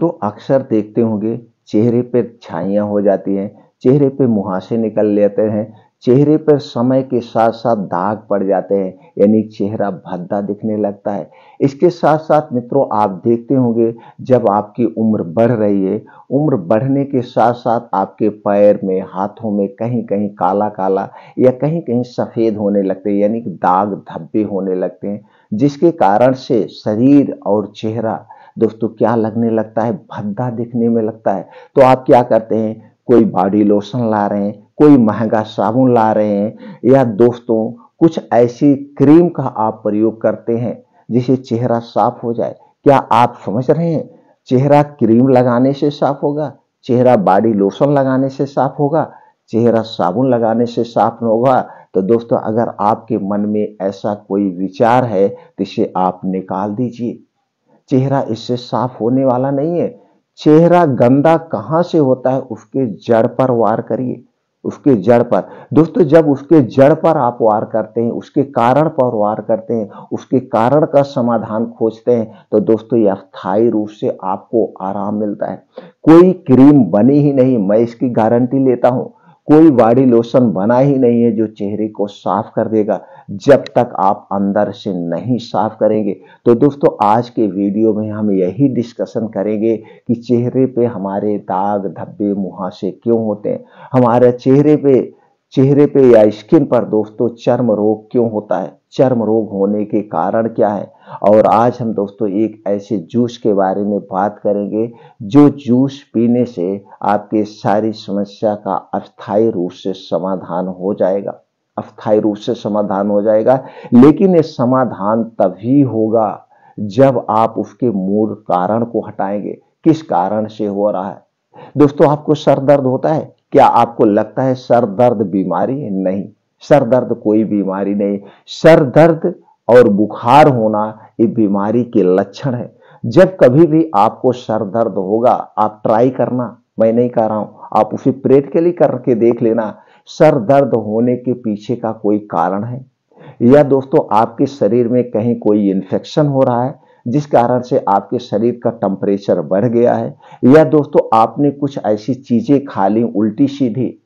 मित्रों अक्सर देखते होंगे चेहरे पे छाइयाँ हो जाती हैं, चेहरे पे मुहासे निकल लेते हैं, चेहरे पर समय के साथ साथ दाग पड़ जाते हैं, यानी चेहरा भद्दा दिखने लगता है। इसके साथ साथ मित्रों आप देखते होंगे जब आपकी उम्र बढ़ रही है, उम्र बढ़ने के साथ साथ आपके पैर में, हाथों में कहीं कहीं काला काला या कहीं कहीं सफेद होने लगते हैं, यानी कि दाग धब्बे होने लगते हैं, जिसके कारण से शरीर और चेहरा दोस्तों क्या लगने लगता है, भद्दा दिखने में लगता है। तो आप क्या करते हैं, कोई बॉडी लोशन ला रहे हैं, कोई महंगा साबुन ला रहे हैं, या दोस्तों कुछ ऐसी क्रीम का आप प्रयोग करते हैं जिससे चेहरा साफ हो जाए। क्या आप समझ रहे हैं, चेहरा क्रीम लगाने से साफ होगा, चेहरा बॉडी लोशन लगाने से साफ होगा, चेहरा साबुन लगाने से साफ न होगा। तो दोस्तों अगर आपके मन में ऐसा कोई विचार है तो इसे आप निकाल दीजिए। चेहरा इससे साफ होने वाला नहीं है। चेहरा गंदा कहां से होता है, उसके जड़ पर वार करिए, उसके जड़ पर। दोस्तों जब उसके जड़ पर आप वार करते हैं, उसके कारण पर वार करते हैं, उसके कारण का समाधान खोजते हैं, तो दोस्तों यह स्थायी रूप से आपको आराम मिलता है। कोई क्रीम बनी ही नहीं, मैं इसकी गारंटी लेता हूं, कोई बॉडी लोशन बना ही नहीं है जो चेहरे को साफ कर देगा, जब तक आप अंदर से नहीं साफ करेंगे। तो दोस्तों आज के वीडियो में हम यही डिस्कशन करेंगे कि चेहरे पे हमारे दाग धब्बे मुहासे क्यों होते हैं, हमारे चेहरे पे या स्किन पर दोस्तों चर्म रोग क्यों होता है, चर्म रोग होने के कारण क्या है। और आज हम दोस्तों एक ऐसे जूस के बारे में बात करेंगे जो जूस पीने से आपके सारी समस्या का अस्थायी रूप से समाधान हो जाएगा, अस्थायी रूप से समाधान हो जाएगा। लेकिन ये समाधान तभी होगा जब आप उसके मूल कारण को हटाएंगे, किस कारण से हो रहा है। दोस्तों आपको सर दर्द होता है, क्या आपको लगता है सर दर्द बीमारी है? नहीं, सर दर्द कोई बीमारी नहीं। सर दर्द और बुखार होना ये बीमारी के लक्षण है। जब कभी भी आपको सर दर्द होगा, आप ट्राई करना, मैं नहीं कह रहा हूं, आप उसे प्रैक्टिकली करके देख लेना, सर दर्द होने के पीछे का कोई कारण है, या दोस्तों आपके शरीर में कहीं कोई इन्फेक्शन हो रहा है जिस कारण से आपके शरीर का टेम्परेचर बढ़ गया है, या दोस्तों आपने कुछ ऐसी चीजें खा ली उल्टी सीधी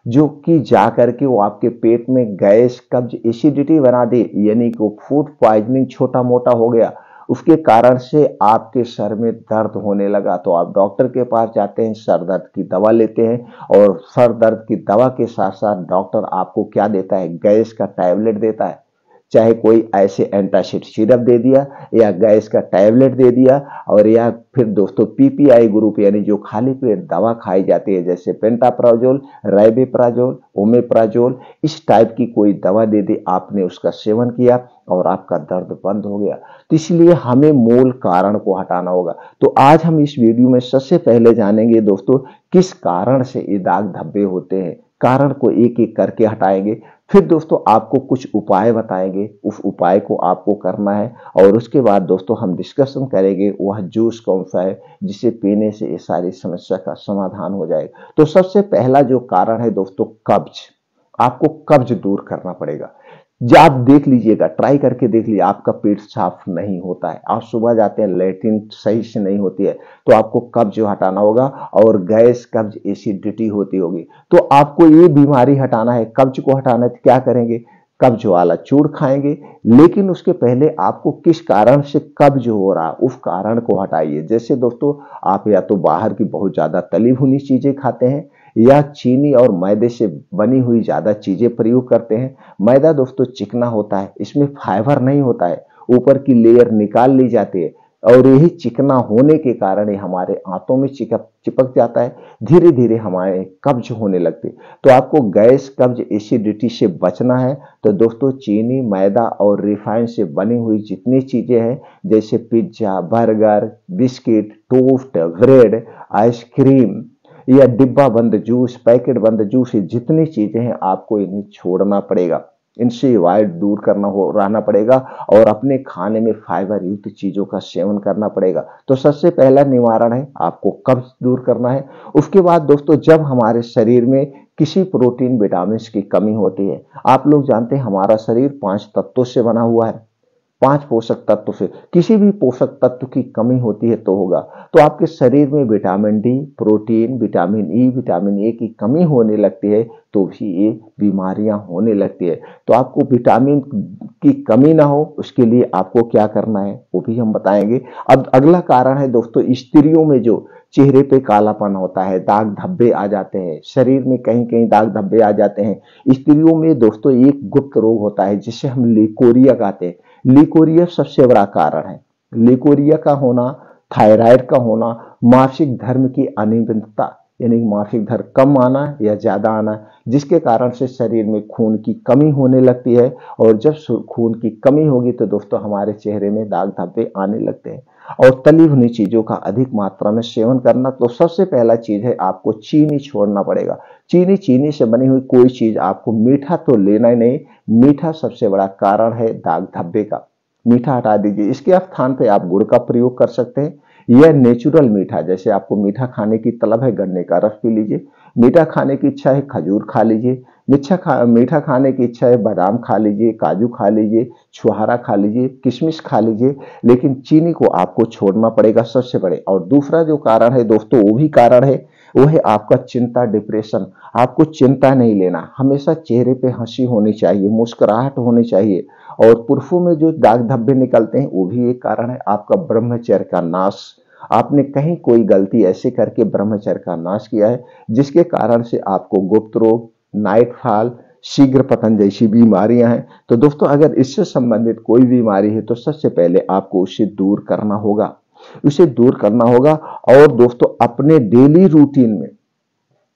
जो कि जा करके वो आपके पेट में गैस कब्ज एसिडिटी बना दी, यानी कि वो फूड पॉइजनिंग छोटा मोटा हो गया, उसके कारण से आपके सर में दर्द होने लगा। तो आप डॉक्टर के पास जाते हैं, सर दर्द की दवा लेते हैं, और सर दर्द की दवा के साथ साथ डॉक्टर आपको क्या देता है, गैस का टैबलेट देता है। चाहे कोई ऐसे एंटासिड सिरप दे दिया या गैस का टैबलेट दे दिया, और या फिर दोस्तों पीपीआई ग्रुप यानी जो खाली पेट दवा खाई जाती है, जैसे पेंटाप्राजोल, राइबेप्राजोल, ओमेप्राजोल, इस टाइप की कोई दवा दे दी, आपने उसका सेवन किया और आपका दर्द बंद हो गया। तो इसलिए हमें मूल कारण को हटाना होगा। तो आज हम इस वीडियो में सबसे पहले जानेंगे दोस्तों किस कारण से ये दाग धब्बे होते हैं, कारण को एक एक करके हटाएंगे। फिर दोस्तों आपको कुछ उपाय बताएंगे, उस उपाय को आपको करना है, और उसके बाद दोस्तों हम डिस्कशन करेंगे वह जूस कौन सा है जिसे पीने से ये सारी समस्या का समाधान हो जाएगा। तो सबसे पहला जो कारण है दोस्तों कब्ज, आपको कब्ज दूर करना पड़ेगा। जब आप देख लीजिएगा, ट्राई करके देख लीजिए, आपका पेट साफ नहीं होता है, आप सुबह जाते हैं लैट्रिन सही से नहीं होती है, तो आपको कब्ज हटाना होगा, और गैस कब्ज एसिडिटी होती होगी, तो आपको ये बीमारी हटाना है, कब्ज को हटाना है। तो क्या करेंगे, कब्ज वाला चूर्ण खाएंगे। लेकिन उसके पहले आपको किस कारण से कब्ज हो रहा है उस कारण को हटाइए। जैसे दोस्तों आप या तो बाहर की बहुत ज्यादा तली भुनी चीजें खाते हैं, या चीनी और मैदे से बनी हुई ज्यादा चीजें प्रयोग करते हैं। मैदा दोस्तों चिकना होता है, इसमें फाइबर नहीं होता है, ऊपर की लेयर निकाल ली जाती है, और यही चिकना होने के कारण ये हमारे आंतों में चिपक जाता है, धीरे धीरे हमारे कब्ज होने लगते। तो आपको गैस कब्ज एसिडिटी से बचना है तो दोस्तों चीनी मैदा और रिफाइंड से बनी हुई जितनी चीजें हैं, जैसे pizza, burger, biscuit, toast, bread, ice cream, या डिब्बा बंद जूस, पैकेट बंद जूस, ये जितनी चीजें हैं आपको इन्हें छोड़ना पड़ेगा, इनसे अवॉइड दूर करना हो रहना पड़ेगा, और अपने खाने में फाइबर युक्त चीजों का सेवन करना पड़ेगा। तो सबसे पहला निवारण है आपको कब्ज दूर करना है। उसके बाद दोस्तों जब हमारे शरीर में किसी प्रोटीन विटामिन की कमी होती है, आप लोग जानते हैं हमारा शरीर 5 तत्वों से बना हुआ है, 5 पोषक तत्व से किसी भी पोषक तत्व की कमी होती है तो होगा, तो आपके शरीर में vitamin D, protein, vitamin E, vitamin A की कमी होने लगती है तो भी ये बीमारियां होने लगती है। तो आपको विटामिन की कमी ना हो उसके लिए आपको क्या करना है वो भी हम बताएंगे। अब अगला कारण है दोस्तों, स्त्रियों में जो चेहरे पे कालापन होता है, दाग धब्बे आ जाते हैं, शरीर में कहीं कहीं दाग धब्बे आ जाते हैं। स्त्रियों में दोस्तों एक गुप्त रोग होता है जिसे हम लिकोरिया कहते हैं। लिकोरिया सबसे बड़ा कारण है। लिकोरिया का होना, थायराइड का होना, मासिक धर्म की अनियमितता यानी मासिक धर्म कम आना या ज्यादा आना, जिसके कारण से शरीर में खून की कमी होने लगती है। और जब खून की कमी होगी तो दोस्तों हमारे चेहरे में दाग धब्बे आने लगते हैं। और तली भुनी चीजों का अधिक मात्रा में सेवन करना, तो सबसे पहला चीज है आपको चीनी छोड़ना पड़ेगा। चीनी से बनी हुई कोई चीज आपको, मीठा तो लेना ही नहीं, मीठा सबसे बड़ा कारण है दाग धब्बे का, मीठा हटा दीजिए। इसके स्थान पे आप गुड़ का प्रयोग कर सकते हैं या नेचुरल मीठा, जैसे आपको मीठा खाने की तलब है गन्ने का रस पी लीजिए, मीठा खाने की इच्छा है खजूर खा लीजिए, मीठा खाने की इच्छा है बादाम खा लीजिए, काजू खा लीजिए, छुहारा खा लीजिए, किशमिश खा लीजिए, लेकिन चीनी को आपको छोड़ना पड़ेगा सबसे बड़े। और दूसरा जो कारण है दोस्तों, वो भी कारण है, वो है आपका चिंता, डिप्रेशन। आपको चिंता नहीं लेना, हमेशा चेहरे पे हंसी होनी चाहिए, मुस्कुराहट होनी चाहिए। और पुरुषों में जो दाग धब्बे निकलते हैं वो भी एक कारण है आपका ब्रह्मचर्य का नाश। आपने कहीं कोई गलती ऐसे करके ब्रह्मचर्य का नाश किया है जिसके कारण से आपको गुप्त रोग, नाइट फॉल, शीघ्र पतन जैसी बीमारियां हैं। तो दोस्तों अगर इससे संबंधित कोई बीमारी है तो सबसे पहले आपको उसे दूर करना होगा, उसे दूर करना होगा। और दोस्तों अपने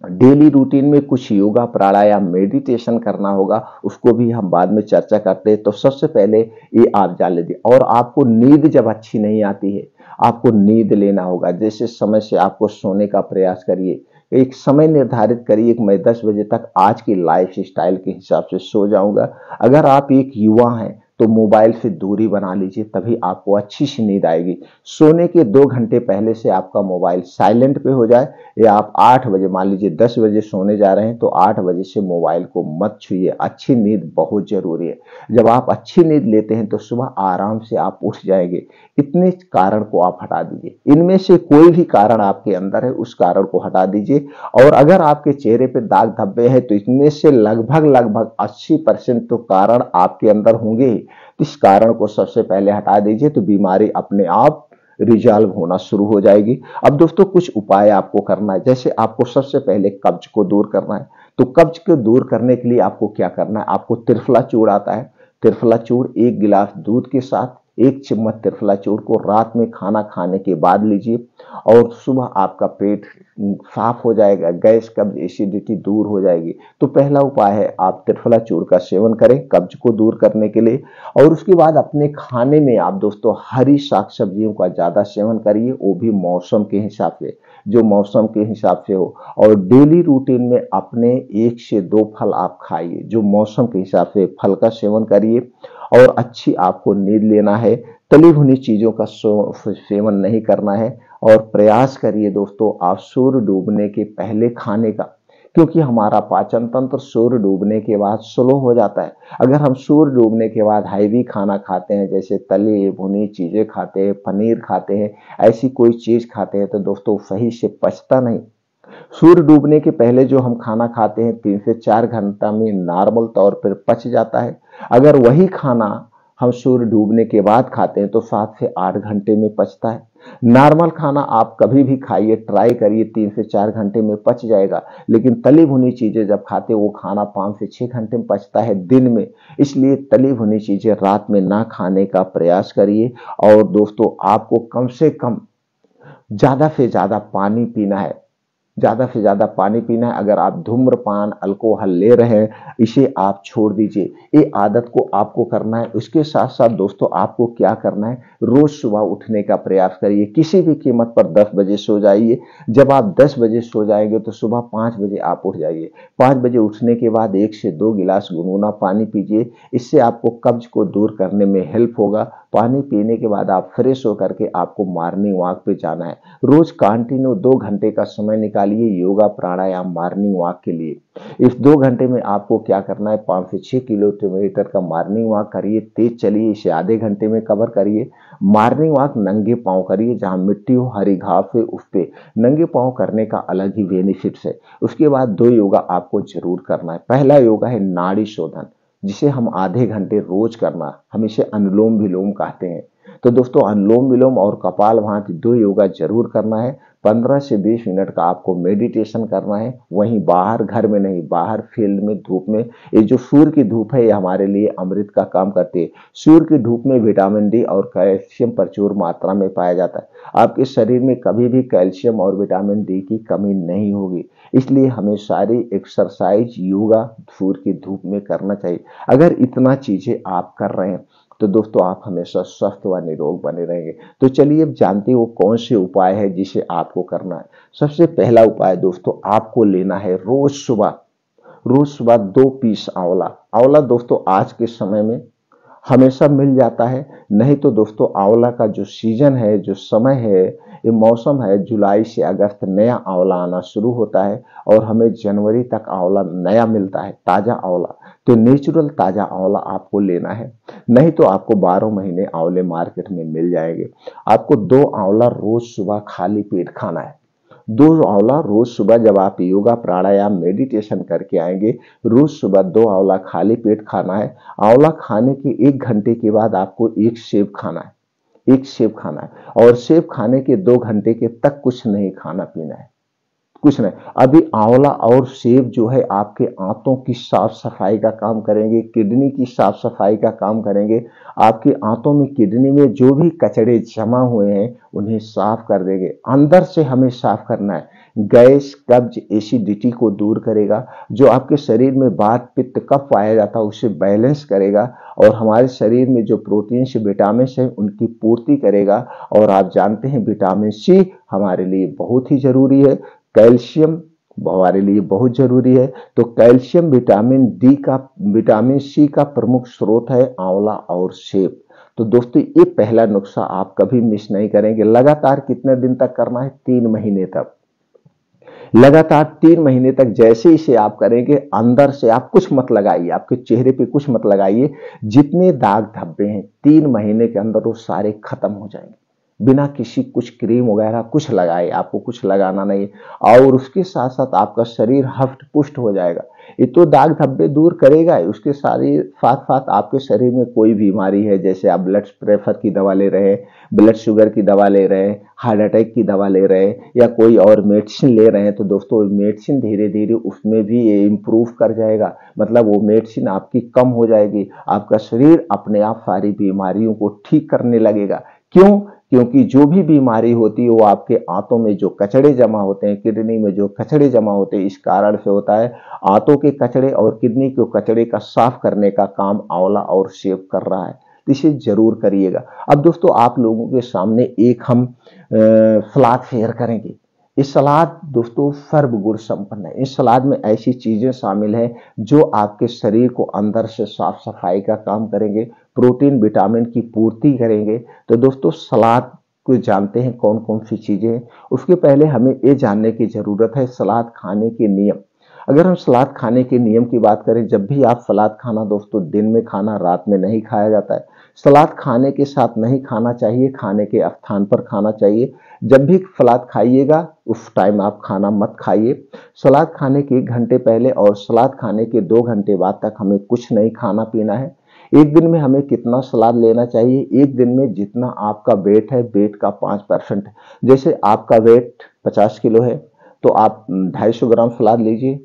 डेली रूटीन में कुछ योगा, प्राणायाम, मेडिटेशन करना होगा, उसको भी हम बाद में चर्चा करते हैं। तो सबसे पहले ये आप जान लीजिए। और आपको नींद जब अच्छी नहीं आती है, आपको नींद लेना होगा। जैसे समय से आपको सोने का प्रयास करिए, एक समय निर्धारित करिए कि मैं 10 बजे तक आज की लाइफ स्टाइल के हिसाब से सो जाऊंगा। अगर आप एक युवा हैं तो मोबाइल से दूरी बना लीजिए, तभी आपको अच्छी सी नींद आएगी। सोने के 2 घंटे पहले से आपका मोबाइल साइलेंट पे हो जाए, या आप 8 बजे, मान लीजिए 10 बजे सोने जा रहे हैं तो 8 बजे से मोबाइल को मत छूइए। अच्छी नींद बहुत जरूरी है। जब आप अच्छी नींद लेते हैं तो सुबह आराम से आप उठ जाएंगे। इतने कारण को आप हटा दीजिए, इनमें से कोई भी कारण आपके अंदर है उस कारण को हटा दीजिए। और अगर आपके चेहरे पे दाग धब्बे हैं तो इनमें से लगभग 80% तो कारण आपके अंदर होंगे। इस कारण को सबसे पहले हटा दीजिए तो बीमारी अपने आप रिजॉल्व होना शुरू हो जाएगी। अब दोस्तों कुछ उपाय आपको करना है। जैसे आपको सबसे पहले कब्ज को दूर करना है, तो कब्ज को दूर करने के लिए आपको क्या करना है, आपको त्रिफला चूर्ण आता है, त्रिफला चूर्ण 1 गिलास दूध के साथ 1 चम्मच त्रिफला चूर्ण को रात में खाना खाने के बाद लीजिए। और सुबह आपका पेट साफ हो जाएगा, गैस, कब्ज, एसिडिटी दूर हो जाएगी। तो पहला उपाय है आप त्रिफला चूर्ण का सेवन करें कब्ज को दूर करने के लिए। और उसके बाद अपने खाने में आप दोस्तों हरी साग सब्जियों का ज्यादा सेवन करिए, वो भी मौसम के हिसाब से, जो मौसम के हिसाब से हो। और डेली रूटीन में अपने 1 से 2 फल आप खाइए, जो मौसम के हिसाब से फल का सेवन करिए। और अच्छी आपको नींद लेना है, तली भुनी चीजों का सेवन नहीं करना है। और प्रयास करिए दोस्तों आप सूर्य डूबने के पहले खाने का, क्योंकि हमारा पाचन तंत्र सूर्य डूबने के बाद स्लो हो जाता है। अगर हम सूर्य डूबने के बाद हैवी खाना खाते हैं, जैसे तली भुनी चीजें खाते हैं, पनीर खाते हैं, ऐसी कोई चीज खाते हैं, तो दोस्तों सही से पचता नहीं। सूर्य डूबने के पहले जो हम खाना खाते हैं 3 से 4 घंटा में नॉर्मल तौर पर पच जाता है। अगर वही खाना हम सूर्य डूबने के बाद खाते हैं तो 7 से 8 घंटे में पचता है। नॉर्मल खाना आप कभी भी खाइए, ट्राई करिए, 3 से 4 घंटे में पच जाएगा। लेकिन तली भुनी चीजें जब खाते हैं वो खाना 5 से 6 घंटे में पचता है दिन में। इसलिए तली भुनी चीजें रात में ना खाने का प्रयास करिए। और दोस्तों आपको कम से कम ज्यादा से ज्यादा पानी पीना है, ज्यादा से ज्यादा पानी पीना है। अगर आप धूम्रपान, अल्कोहल ले रहे हैं, इसे आप छोड़ दीजिए। ये आदत को आपको करना है। उसके साथ साथ दोस्तों आपको क्या करना है, रोज सुबह उठने का प्रयास करिए। किसी भी कीमत पर 10 बजे सो जाइए। जब आप 10 बजे सो जाएंगे तो सुबह 5 बजे आप उठ जाइए। 5 बजे उठने के बाद 1 से 2 गिलास गुनगुना पानी पीजिए। इससे आपको कब्ज को दूर करने में हेल्प होगा। पानी पीने के बाद आप फ्रेश होकर के आपको मॉर्निंग वॉक पे जाना है। रोज कंटिन्यू 2 घंटे का समय निकालिए। निकालिए योगा प्राणायाम मॉर्निंग वॉक के लिए। इस 2 घंटे में आपको क्या करना है, 5 से 6 किलोमीटर का मॉर्निंग वॉक करिए, तेज चलिए, इसे आधे घंटे में कवर करिए। मॉर्निंग वॉक नंगे पांव करिए, जहां मिट्टी हो, हरी घास हो, उस पे नंगे पांव करने का अलग ही बेनिफिट्स है। उसके बाद 2 योगा आपको जरूर करना है। पहला योगा है नाड़ी शोधन, जिसे हम आधे घंटे रोज करना, हम इसे अनुलोम विलोम कहते हैं। तो दोस्तों अनुलोम विलोम और कपालभाति 2 योगा जरूर करना है। 15 से 20 मिनट का आपको मेडिटेशन करना है, वहीं बाहर, घर में नहीं, बाहर फील्ड में, धूप में। ये जो सूर्य की धूप है, ये हमारे लिए अमृत का काम करती है। सूर्य की धूप में विटामिन डी और कैल्शियम प्रचुर मात्रा में पाया जाता है। आपके शरीर में कभी भी कैल्शियम और विटामिन डी की कमी नहीं होगी, इसलिए हमें सारी एक्सरसाइज योगा सूर्य की धूप में करना चाहिए। अगर इतना चीजें आप कर रहे हैं तो दोस्तों आप हमेशा स्वस्थ व निरोग बने रहेंगे। तो चलिए अब जानते हो कौन से उपाय है जिसे आपको करना है। सबसे पहला उपाय दोस्तों, आपको लेना है रोज सुबह 2 पीस आंवला। आंवला दोस्तों आज के समय में हमेशा मिल जाता है, नहीं तो दोस्तों आंवला का जो सीजन है, जो समय है, ये मौसम है, जुलाई से अगस्त नया आंवला आना शुरू होता है और हमें जनवरी तक आंवला नया मिलता है, ताजा आंवला। तो नेचुरल ताजा आंवला आपको लेना है, नहीं तो आपको 12 महीने आंवले मार्केट में मिल जाएंगे। आपको 2 आंवला रोज सुबह खाली पेट खाना है। 2 आंवला रोज सुबह, जब आप योगा प्राणायाम मेडिटेशन करके आएंगे, रोज सुबह 2 आंवला खाली पेट खाना है। आंवला खाने के 1 घंटे के बाद आपको 1 सेब खाना है, 1 सेब खाना है। और सेब खाने के 2 घंटे के तक कुछ नहीं खाना पीना है, कुछ नहीं। अभी आंवला और सेब जो है आपके आंतों की साफ सफाई का काम करेंगे, किडनी की साफ सफाई का काम करेंगे। आपके आंतों में, किडनी में जो भी कचड़े जमा हुए हैं उन्हें साफ कर देंगे। अंदर से हमें साफ करना है। गैस, कब्ज, एसिडिटी को दूर करेगा। जो आपके शरीर में वात पित्त कफ पाया जाता है उसे बैलेंस करेगा और हमारे शरीर में जो प्रोटीन से विटामिन है उनकी पूर्ति करेगा। और आप जानते हैं विटामिन सी हमारे लिए बहुत ही जरूरी है, कैल्शियम हमारे लिए बहुत जरूरी है। तो कैल्शियम, विटामिन सी का प्रमुख स्रोत है आंवला और सेब। तो दोस्तों ये पहला नुस्खा आप कभी मिस नहीं करेंगे। लगातार कितने दिन तक करना है, 3 महीने तक। लगातार 3 महीने तक जैसे इसे आप करेंगे, अंदर से आप कुछ मत लगाइए, आपके चेहरे पे कुछ मत लगाइए। जितने दाग धब्बे हैं 3 महीने के अंदर वो सारे खत्म हो जाएंगे, बिना किसी कुछ क्रीम वगैरह कुछ लगाए, आपको कुछ लगाना नहीं। और उसके साथ साथ आपका शरीर हष्ट पुष्ट हो जाएगा। ये तो दाग धब्बे दूर करेगा, उसके साथ साथ आपके शरीर में कोई बीमारी है, जैसे आप ब्लड प्रेशर की दवा ले रहे हैं, ब्लड शुगर की दवा ले रहे हैं, हार्ट अटैक की दवा ले रहे हैं, या कोई और मेडिसिन ले रहे हैं, तो दोस्तों मेडिसिन धीरे धीरे उसमें भी ये इम्प्रूव कर जाएगा। मतलब वो मेडिसिन आपकी कम हो जाएगी, आपका शरीर अपने आप सारी बीमारियों को ठीक करने लगेगा। क्यों? क्योंकि जो भी बीमारी होती है वो आपके आंतों में जो कचड़े जमा होते हैं, किडनी में जो कचड़े जमा होते हैं, इस कारण से होता है। आंतों के कचड़े और किडनी के कचड़े का साफ करने का काम आंवला और सेब कर रहा है, तो इसे जरूर करिएगा। अब दोस्तों आप लोगों के सामने एक हम सलाद शेयर करेंगे। इस सलाद दोस्तों सर्वगुण संपन्न है। इस सलाद में ऐसी चीजें शामिल हैं जो आपके शरीर को अंदर से साफ सफाई का काम करेंगे, प्रोटीन विटामिन की पूर्ति करेंगे। तो दोस्तों सलाद को जानते हैं कौन कौन सी चीजें हैं। उसके पहले हमें ये जानने की जरूरत है सलाद खाने के नियम। अगर हम सलाद खाने के नियम की बात करें, जब भी आप सलाद खाना दोस्तों दिन में खाना, रात में नहीं खाया जाता है। सलाद खाने के साथ नहीं खाना चाहिए, खाने के स्थान पर खाना चाहिए। जब भी सलाद खाइएगा उस टाइम आप खाना मत खाइए। सलाद खाने के 1 घंटे पहले और सलाद खाने के 2 घंटे बाद तक हमें कुछ नहीं खाना पीना है। एक दिन में हमें कितना सलाद लेना चाहिए? एक दिन में जितना आपका वेट है, वेट का 5%। जैसे आपका वेट 50 किलो है तो आप 250 ग्राम सलाद लीजिए,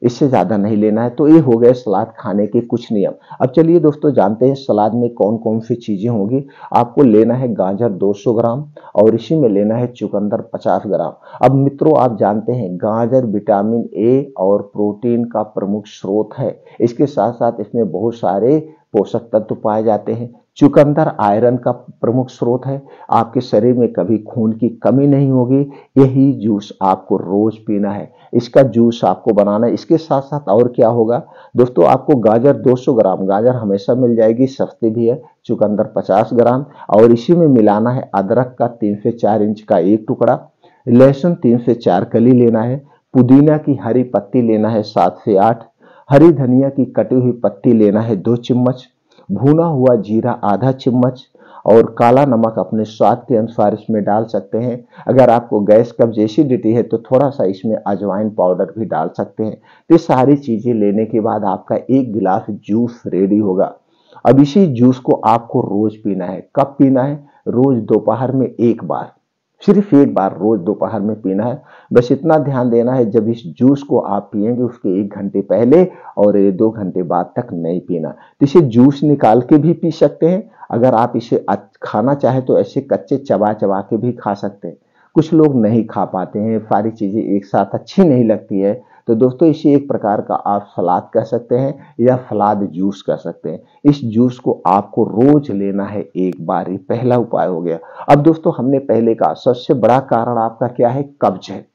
इससे ज्यादा नहीं लेना है। तो ये हो गए सलाद खाने के कुछ नियम। अब चलिए दोस्तों जानते हैं सलाद में कौन कौन सी चीजें होंगी। आपको लेना है गाजर 200 ग्राम और इसी में लेना है चुकंदर 50 ग्राम। अब मित्रों आप जानते हैं गाजर विटामिन ए और प्रोटीन का प्रमुख स्रोत है। इसके साथ साथ इसमें बहुत सारे पोषक तत्व पाए जाते हैं। चुकंदर आयरन का प्रमुख स्रोत है। आपके शरीर में कभी खून की कमी नहीं होगी। यही जूस आपको रोज पीना है, इसका जूस आपको बनाना है। इसके साथ साथ और क्या होगा दोस्तों, आपको गाजर 200 ग्राम, गाजर हमेशा मिल जाएगी, सस्ती भी है। चुकंदर 50 ग्राम और इसी में मिलाना है अदरक का 3 से 4 इंच का एक टुकड़ा, लहसुन 3 से 4 कली लेना है। पुदीना की हरी पत्ती लेना है 7 से 8। हरी धनिया की कटी हुई पत्ती लेना है 2 चम्मच। भुना हुआ जीरा आधा चम्मच और काला नमक अपने स्वाद के अनुसार इसमें डाल सकते हैं। अगर आपको गैस कब्ज एसिडिटी है तो थोड़ा सा इसमें अजवाइन पाउडर भी डाल सकते हैं। तो ये सारी चीजें लेने के बाद आपका 1 गिलास जूस रेडी होगा। अब इसी जूस को आपको रोज पीना है। कब पीना है? रोज दोपहर में 1 बार, सिर्फ 1 बार रोज दोपहर में पीना है। बस इतना ध्यान देना है, जब इस जूस को आप पिएंगे उसके 1 घंटे पहले और 2 घंटे बाद तक नहीं पीना। तो इसे जूस निकाल के भी पी सकते हैं। अगर आप इसे खाना चाहे तो ऐसे कच्चे चबा चबा के भी खा सकते हैं। कुछ लोग नहीं खा पाते हैं, सारी चीजें एक साथ अच्छी नहीं लगती है, तो दोस्तों इसे एक प्रकार का आप सलाद कह सकते हैं या सलाद जूस कह सकते हैं। इस जूस को आपको रोज लेना है 1 बार, ये पहला उपाय हो गया। अब दोस्तों हमने पहले कहा सबसे बड़ा कारण आपका क्या है? कब्ज है,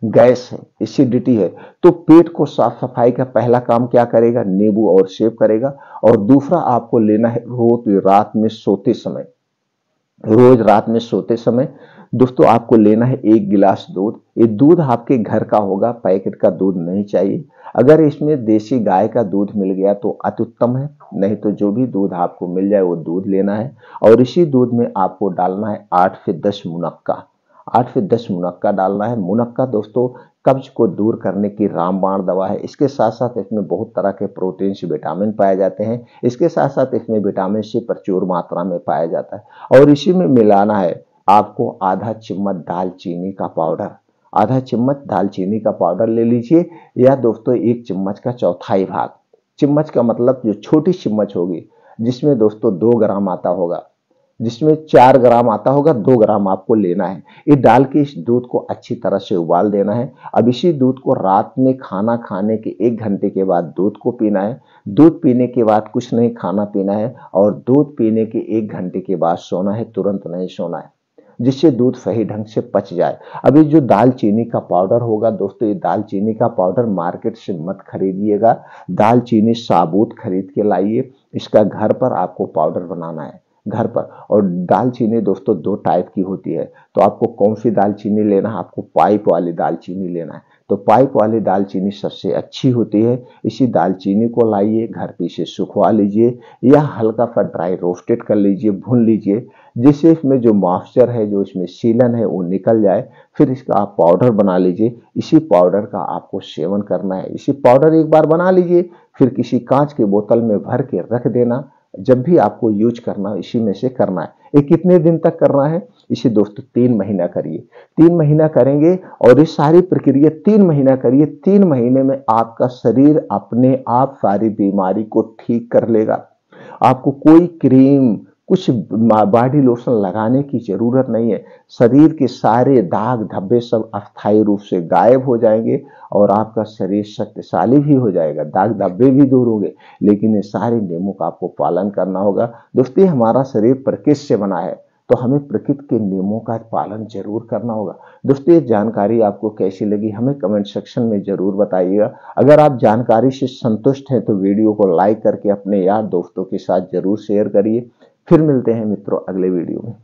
गैस है, एसिडिटी है। तो पेट को साफ सफाई का पहला काम क्या करेगा? नींबू और सेब करेगा। और दूसरा आपको लेना है रोज रात में सोते समय, रोज रात में सोते समय दोस्तों आपको लेना है 1 गिलास दूध। ये दूध आपके घर का होगा, पैकेट का दूध नहीं चाहिए। अगर इसमें देसी गाय का दूध मिल गया तो अति उत्तम है, नहीं तो जो भी दूध आपको मिल जाए वो दूध लेना है। और इसी दूध में आपको डालना है 8 से 10 मुनक्का, 8 से 10 मुनक्का डालना है। मुनक्का दोस्तों कब्ज को दूर करने की रामबाण दवा है। इसके साथ साथ इसमें बहुत तरह के प्रोटीन विटामिन पाए जाते हैं। इसके साथ साथ इसमें विटामिन सी प्रचुर मात्रा में पाया जाता है। और इसी में मिलाना है आपको आधा चम्मच दालचीनी का पाउडर, आधा चम्मच दालचीनी का पाउडर ले लीजिए, या दोस्तों 1 चम्मच का चौथाई भाग, चम्मच का मतलब जो छोटी चम्मच होगी जिसमें दोस्तों 2 ग्राम आता होगा, जिसमें 4 ग्राम आता होगा, 2 ग्राम आपको लेना है। ये डाल के इस दूध को अच्छी तरह से उबाल देना है। अब इसी दूध को रात में खाना खाने के 1 घंटे के बाद दूध को पीना है। दूध पीने के बाद कुछ नहीं खाना पीना है और दूध पीने के 1 घंटे के बाद सोना है, तुरंत नहीं सोना है, जिससे दूध सही ढंग से पच जाए। अभी जो दालचीनी का पाउडर होगा दोस्तों, ये दालचीनी का पाउडर मार्केट से मत खरीदिएगा, दालचीनी साबुत खरीद के लाइए। इसका घर पर आपको पाउडर बनाना है, घर पर। और दालचीनी दोस्तों 2 टाइप की होती है, तो आपको कौन सी दालचीनी लेना है? आपको पाइप वाली दालचीनी लेना है। तो पाइप वाली दालचीनी सबसे अच्छी होती है। इसी दालचीनी को लाइए, घर पे इसे सुखवा लीजिए या हल्का सा ड्राई रोस्टेड कर लीजिए, भून लीजिए, जिससे इसमें जो मॉइस्चर है, जो इसमें सीलन है वो निकल जाए। फिर इसका आप पाउडर बना लीजिए। इसी पाउडर का आपको सेवन करना है। इसी पाउडर एक बार बना लीजिए, फिर किसी कांच के बोतल में भर के रख देना। जब भी आपको यूज करना है इसी में से करना है। ये कितने दिन तक करना है? इसे दोस्तों 3 महीना करिए। 3 महीना करेंगे और ये सारी प्रक्रिया 3 महीना करिए। 3 महीने में आपका शरीर अपने आप सारी बीमारी को ठीक कर लेगा। आपको कोई क्रीम, कुछ बॉडी लोशन लगाने की जरूरत नहीं है। शरीर के सारे दाग धब्बे सब अस्थायी रूप से गायब हो जाएंगे और आपका शरीर शक्तिशाली भी हो जाएगा, दाग धब्बे भी दूर होंगे। लेकिन ये सारे नियमों का आपको पालन करना होगा। दोस्तों हमारा शरीर प्रकृति से बना है, तो हमें प्रकृति के नियमों का पालन जरूर करना होगा। दोस्तों ये जानकारी आपको कैसी लगी हमें कमेंट सेक्शन में जरूर बताइएगा। अगर आप जानकारी से संतुष्ट हैं तो वीडियो को लाइक करके अपने यार दोस्तों के साथ जरूर शेयर करिए। फिर मिलते हैं मित्रों अगले वीडियो में।